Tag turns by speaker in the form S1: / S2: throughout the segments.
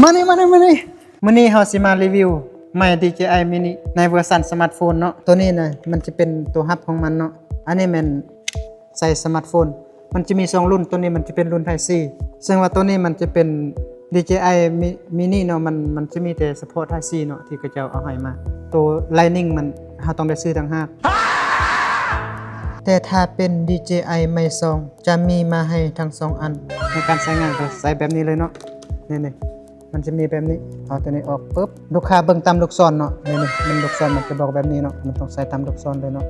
S1: มานี่เฮาสิมารีวิวใหม่ DJI Mini ในเวอร์ชันสมาร์ทโฟนเนาะตัวนี้นะมันจะเป็นตัวฮับของมันเนาะอันนี้มันใส่สมาร์ทโฟนมันจะมี2รุ่นตัวนี้มันจะเป็นรุ่น Type C ซึ่งว่าตัวนี้มันจะเป็น DJI Mini เนาะมันจะมีแต่เฉพาะ Type C เนาะที่เขาเจ้าเอาให้มาตัว Lightning มันเฮาต้องได้ซื้อต่างหากแต่ถ้าเป็น DJI ไม่ซองจะมีมาให้ทั้ง2อันในการใช้งานก็ใส่แบบนี้เลยเนาะนี่มันจะมีแบบนี้เอาตัวนี้ออกปุ๊บลูกค้าเบิ่งตามลูกศรเนาะนี่มันลูกศรมันจะบอกแบบนี้เนาะมันต้องใส่ตามลูกศรเลยเนาะ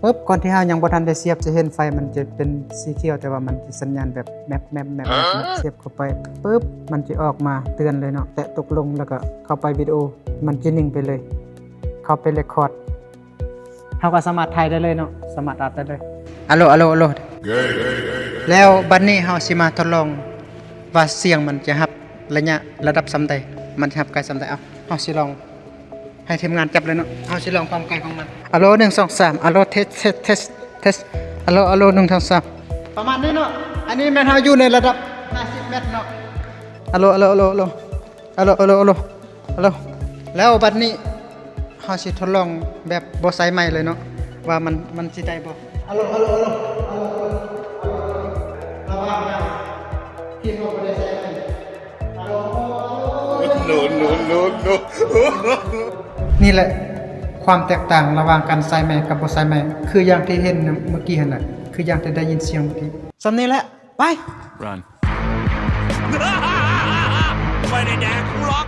S1: ปุ๊บก่อนที่เฮายังบ่ทันได้เสียบจะเห็นไฟมันจะเป็นสีเขียวแต่ว่ามันสิสัญญาณแบบแมปเสียบเข้าไปปุ๊บมันจะออกมาเตือนเลยเนาะแตะตกลงแล้วก็เข้าไปวิดีโอมันจะนิ่งไปเลยเข้าไปเรคคอร์ดเฮาก็สามารถถ่ายได้เลยเนาะสามารถอัดได้เลยอะโลแล้วบัดนี้เฮาสิมาทดลองว่าเสียงมันจะรับระดับส่ำใดมันจะรับไกลส่ำใดเอาเฮาสิลองให้ทีมงานจับเลยเนาะเฮาสิลองความไกลของมันอะโล1 2 3อะโลเทสอะโล1 2 3ประมาณนี้เนาะอันนี้แม่นเฮาอยู่ในระดับ50เมตรเนาะอะโลแล้วบัดนี้เฮาสิทดลองแบบบ่ใส่ไมค์เลยเนาะว่ามันสิได้บ่อะโลระวังนะที่เขาบ่ได้ใส่ไมค์อะโลนี่แหละความแตกต่างระหว่างการใส่ไมค์กับบ่ใส่ไมค์คืออย่างที่เห็นเมื่อกี้หั่นน่ะคืออย่างที่ได้ยินเสียงเมื่อกี้สำนี้แหละไป
S2: Run ไม่ได้แดกกูหรอก